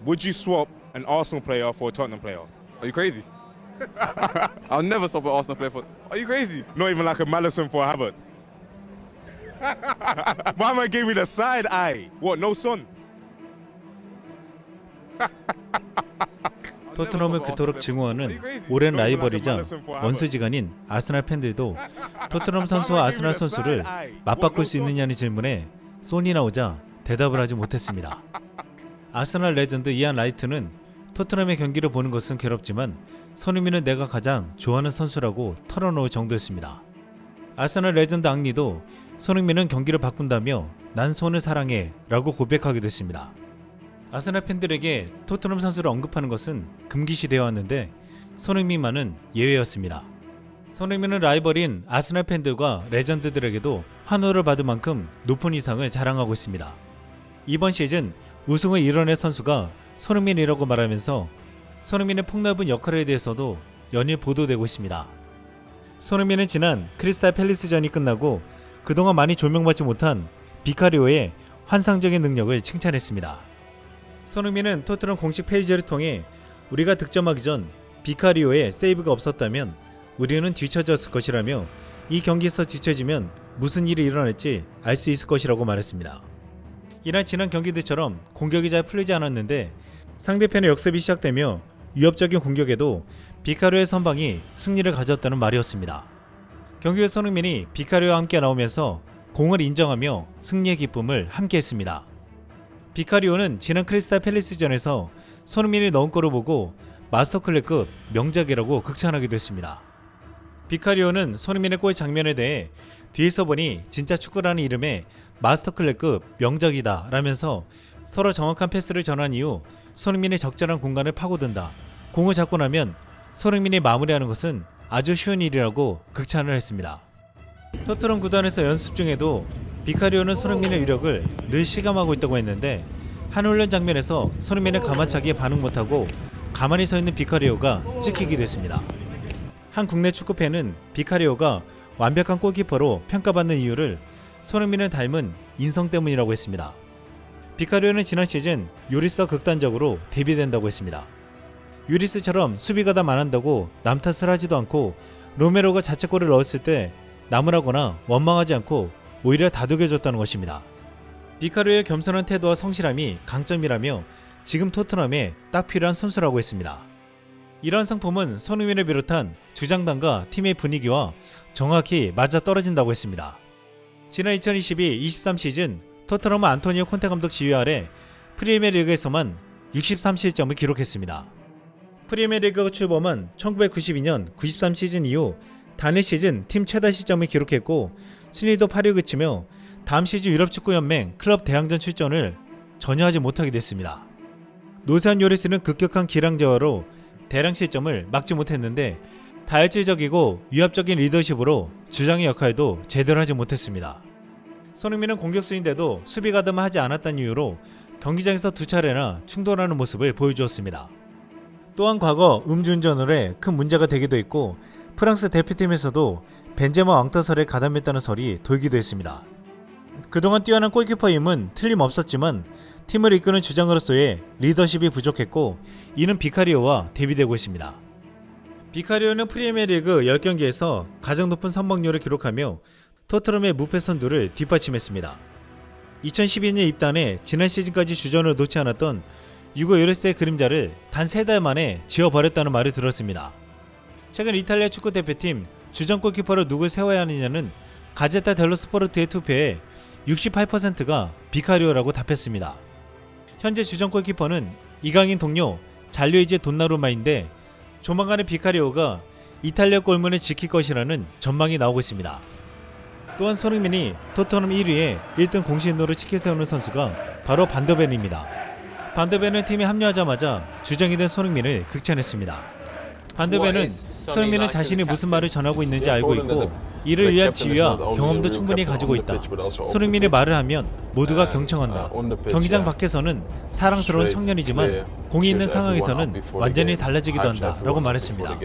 Would you swap an Arsenal player for a Tottenham player? Are you crazy? I'll never stop an Arsenal player for. Are you crazy? Not even like a Maddison for a Havertz. My man gave me the side eye. What? No son? 토트넘을 그토록 증오하는 오랜 라이벌이자 원수지간인 아스날 팬들도 토트넘 선수와 아스날 선수를 맞바꿀 수 있느냐는 질문에 손이 나오자 대답을 하지 못했습니다. 아스날 레전드 이안 라이트는 토트넘의 경기를 보는 것은 괴롭지만 손흥민은 내가 가장 좋아하는 선수라고 털어놓을 정도였습니다. 아스날 레전드 앙리도 손흥민은 경기를 바꾼다며 난 손을 사랑해 라고 고백하기도 했습니다. 아스날 팬들에게 토트넘 선수를 언급하는 것은 금기시되어 왔는데 손흥민만은 예외였습니다. 손흥민은 라이벌인 아스날 팬들과 레전드들에게도 환호를 받을 만큼 높은 이상을 자랑하고 있습니다. 이번 시즌 우승을 이뤄낸 선수가 손흥민이라고 말하면서 손흥민의 폭넓은 역할에 대해서도 연일 보도되고 있습니다. 손흥민은 지난 크리스탈 팰리스전이 끝나고 그동안 많이 조명받지 못한 비카리오의 환상적인 능력을 칭찬했습니다. 손흥민은 토트넘 공식 페이지를 통해 우리가 득점하기 전 비카리오의 세이브가 없었다면 우리는 뒤처졌을 것이라며 이 경기에서 뒤처지면 무슨 일이 일어날지 알 수 있을 것이라고 말했습니다. 이날 지난 경기들처럼 공격이 잘 풀리지 않았는데 상대편의 역습이 시작되며 위협적인 공격에도 비카리오의 선방이 승리를 가져왔다는 말이었습니다. 경기 후 손흥민이 비카리오와 함께 나오면서 공을 인정하며 승리의 기쁨을 함께 했습니다. 비카리오는 지난 크리스탈 팰리스전에서 손흥민이 넣은 골을 보고 마스터클래스급 명작이라고 극찬하기도 했습니다. 비카리오는 손흥민의 골 장면에 대해 뒤에서 보니 진짜 축구라는 이름의 마스터클래스급 명작이다 라면서 서로 정확한 패스를 전한 이후 손흥민의 적절한 공간을 파고든다. 공을 잡고 나면 손흥민이 마무리하는 것은 아주 쉬운 일이라고 극찬을 했습니다. 토트넘 구단에서 연습 중에도 비카리오는 손흥민의 위력을 늘 실감하고 있다고 했는데 한 훈련 장면에서 손흥민의 가마차기에 반응 못하고 가만히 서 있는 비카리오가 찍히기도 했습니다. 한 국내 축구팬은 비카리오가 완벽한 골키퍼로 평가받는 이유를 손흥민을 닮은 인성 때문이라고 했습니다. 비카리오는 지난 시즌 요리스와 극단적으로 대비된다고 했습니다. 요리스처럼 수비가 다 많한다고 남 탓을 하지도 않고 로메로가 자책골을 넣었을 때 나무라거나 원망하지 않고 오히려 다독여줬다는 것입니다. 비카리오의 겸손한 태도와 성실함이 강점이라며 지금 토트넘에 딱 필요한 선수라고 했습니다. 이러한 성품은 손흥민을 비롯한 주장단과 팀의 분위기와 정확히 맞아떨어진다고 했습니다. 지난 2022-23 시즌 토트넘은 안토니오 콘테 감독 지휘 아래 프리미어리그에서만 63실점을 기록했습니다. 프리미어리그가 출범한 1992년 93 시즌 이후 단일 시즌 팀 최다 실점을 기록했고 순위도 8위에 그치며 다음 시즌 유럽축구연맹 클럽 대항전 출전을 전혀 하지 못하게 됐습니다. 노세한 요리스는 급격한 기량저하로 대량 실점을 막지 못했는데 다혈질적이고 위압적인 리더십으로 주장의 역할도 제대로 하지 못했습니다. 손흥민은 공격수인데도 수비 가담을 하지 않았다는 이유로 경기장에서 두 차례나 충돌하는 모습을 보여주었습니다. 또한 과거 음주운전으로 해 큰 문제가 되기도 했고 프랑스 대표팀에서도 벤제마 왕따설에 가담했다는 설이 돌기도 했습니다. 그동안 뛰어난 골키퍼임은 틀림없었지만 팀을 이끄는 주장으로서의 리더십이 부족했고 이는 비카리오와 대비되고 있습니다. 비카리오는 프리미어리그 10경기에서 가장 높은 선방률을 기록하며 토트넘의 무패 선두를 뒷받침했습니다. 2012년 입단해 지난 시즌까지 주전을 놓지 않았던 유고 요리스의 그림자를 단 3달 만에 지워버렸다는 말을 들었습니다. 최근 이탈리아 축구대표팀 주전 골키퍼로 누굴 세워야 하느냐는 가제타 델로 스포르트의 투표에 68%가 비카리오라고 답했습니다. 현재 주전 골키퍼는 이강인 동료 잘루이지 돈나루마인데 조만간에 비카리오가 이탈리아 골문을 지킬 것이라는 전망이 나오고 있습니다. 또한 손흥민이 토트넘 1위에 1등 공신으로 치켜 세우는 선수가 바로 반더벤입니다. 반더벤은 팀에 합류하자마자 주장이 된 손흥민을 극찬했습니다. 반더벤은 손흥민은 자신이 무슨 말을 전하고 있는지 알고 있고 이를 위한 지위와 경험도 충분히 가지고 있다. 손흥민이 말을 하면 모두가 경청한다. 경기장 밖에서는 사랑스러운 청년이지만 공이 있는 상황에서는 완전히 달라지기도 한다 라고 말했습니다.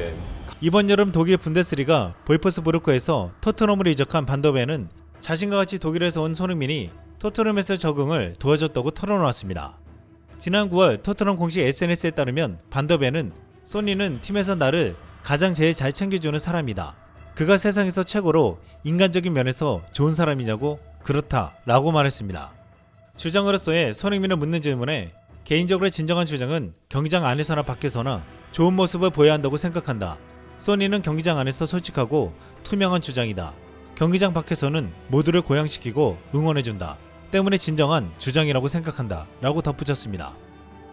이번 여름 독일 분데스리가 볼프스부르크에서 토트넘으로 이적한 반더벤은 자신과 같이 독일에서 온 손흥민이 토트넘에서 적응을 도와줬다고 털어놓았습니다. 지난 9월 토트넘 공식 SNS에 따르면 반더벤은 소니는 팀에서 나를 가장 제일 잘 챙겨주는 사람이다. 그가 세상에서 최고로 인간적인 면에서 좋은 사람이냐고 그렇다 라고 말했습니다. 주장으로서의 손흥민을 묻는 질문에 개인적으로 진정한 주장은 경기장 안에서나 밖에서나 좋은 모습을 보여야 한다고 생각한다. 소니는 경기장 안에서 솔직하고 투명한 주장이다. 경기장 밖에서는 모두를 고양시키고 응원해준다. 때문에 진정한 주장이라고 생각한다 라고 덧붙였습니다.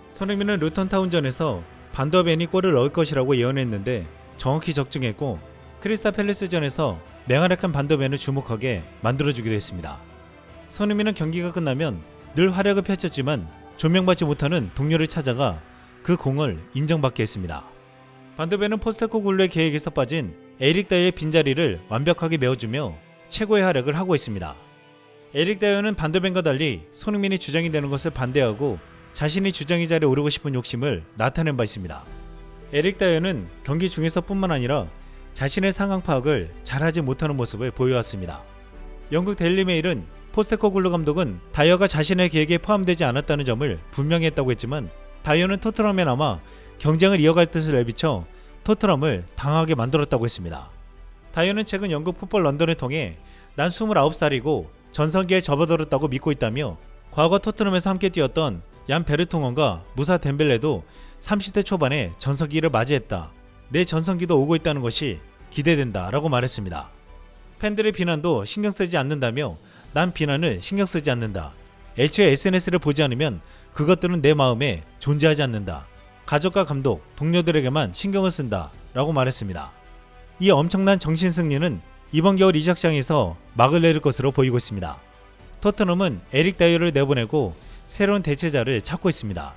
손흥민은 루턴타운전에서 반더벤이 골을 넣을 것이라고 예언했는데 정확히 적중했고 크리스탈 팰리스전에서 맹활약한 반더벤을 주목하게 만들어주기도 했습니다. 손흥민은 경기가 끝나면 늘 활약을 펼쳤지만 조명받지 못하는 동료를 찾아가 그 공을 인정받게 했습니다. 반더벤은 포스테코글루의 계획에서 빠진 에릭 다이어의 빈자리를 완벽하게 메워주며 최고의 활약을 하고 있습니다. 에릭 다이어는 반더벤과 달리 손흥민이 주장이 되는 것을 반대하고 자신이 주장의 자리에 오르고 싶은 욕심을 나타낸 바 있습니다. 에릭 다이어는 경기 중에서 뿐만 아니라 자신의 상황 파악을 잘하지 못하는 모습을 보여왔습니다. 영국 데일리메일은 포스테코글루 감독은 다이어가 자신의 계획에 포함되지 않았다는 점을 분명히 했다고 했지만 다이어는 토트넘에 남아 경쟁을 이어갈 뜻을 내비쳐 토트넘을 당하게 만들었다고 했습니다. 다이어는 최근 영국 풋볼 런던을 통해 난 29살이고 전성기에 접어들었다고 믿고 있다며 과거 토트넘에서 함께 뛰었던 얀 베르통원과 무사 덴벨레도 30대 초반에 전성기를 맞이했다. 내 전성기도 오고 있다는 것이 기대된다 라고 말했습니다. 팬들의 비난도 신경 쓰지 않는다며 난 비난을 신경 쓰지 않는다. 애초에 SNS를 보지 않으면 그것들은 내 마음에 존재하지 않는다. 가족과 감독, 동료들에게만 신경을 쓴다 라고 말했습니다. 이 엄청난 정신승리는 이번 겨울 이적 시장에서 막을 내릴 것으로 보이고 있습니다. 토트넘은 에릭 다이어를 내보내고 새로운 대체자를 찾고 있습니다.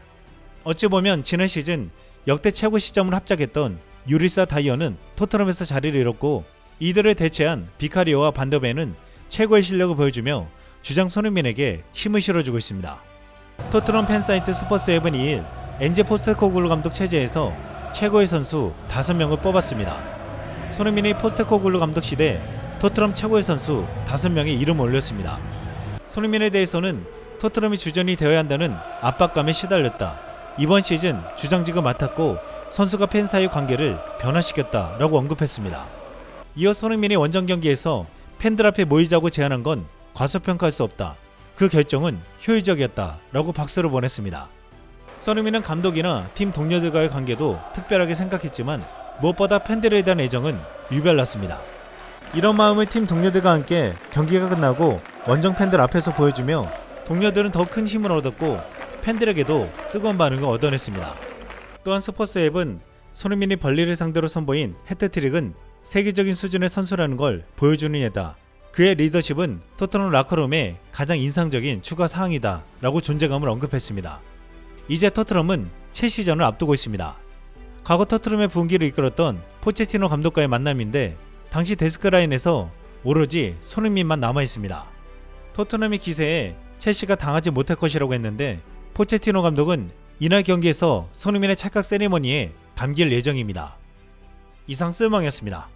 어찌 보면 지난 시즌 역대 최고 시점을 합작했던 유리사 다이어는 토트넘에서 자리를 잃었고 이들을 대체한 비카리오와 반더벤은 최고의 실력을 보여주며 주장 손흥민에게 힘을 실어주고 있습니다. 토트넘 팬사이트 스포츠웹은 2일 엔제 포스테코글루 감독 체제에서 최고의 선수 5명을 뽑았습니다. 손흥민이 포스테코글루 감독 시대 토트넘 최고의 선수 5명의 이름을 올렸습니다. 손흥민에 대해서는 토트넘이 주전이 되어야 한다는 압박감에 시달렸다. 이번 시즌 주장직을 맡았고 선수가 팬 사이 관계를 변화시켰다 라고 언급했습니다. 이어 손흥민이 원정 경기에서 팬들 앞에 모이자고 제안한 건 과소평가할 수 없다. 그 결정은 효율적이었다 라고 박수를 보냈습니다. 손흥민은 감독이나 팀 동료들과의 관계도 특별하게 생각했지만 무엇보다 팬들에 대한 애정은 유별났습니다. 이런 마음을 팀 동료들과 함께 경기가 끝나고 원정 팬들 앞에서 보여주며 동료들은 더 큰 힘을 얻었고 팬들에게도 뜨거운 반응을 얻어냈습니다. 또한 스포츠앱은 손흥민이 벌리를 상대로 선보인 해트트릭은 세계적인 수준의 선수라는 걸 보여주는 예다. 그의 리더십은 토트넘 라커룸의 가장 인상적인 추가 사항이다 라고 존재감을 언급했습니다. 이제 토트넘은 첼시전을 앞두고 있습니다. 과거 토트넘의 분기를 이끌었던 포체티노 감독과의 만남인데 당시 데스크라인에서 오로지 손흥민만 남아있습니다. 토트넘의 기세에 첼시가 당하지 못할 것이라고 했는데 포체티노 감독은 이날 경기에서 손흥민의 찰칵 세리머니에 담길 예정입니다. 이상 쓸멍이었습니다.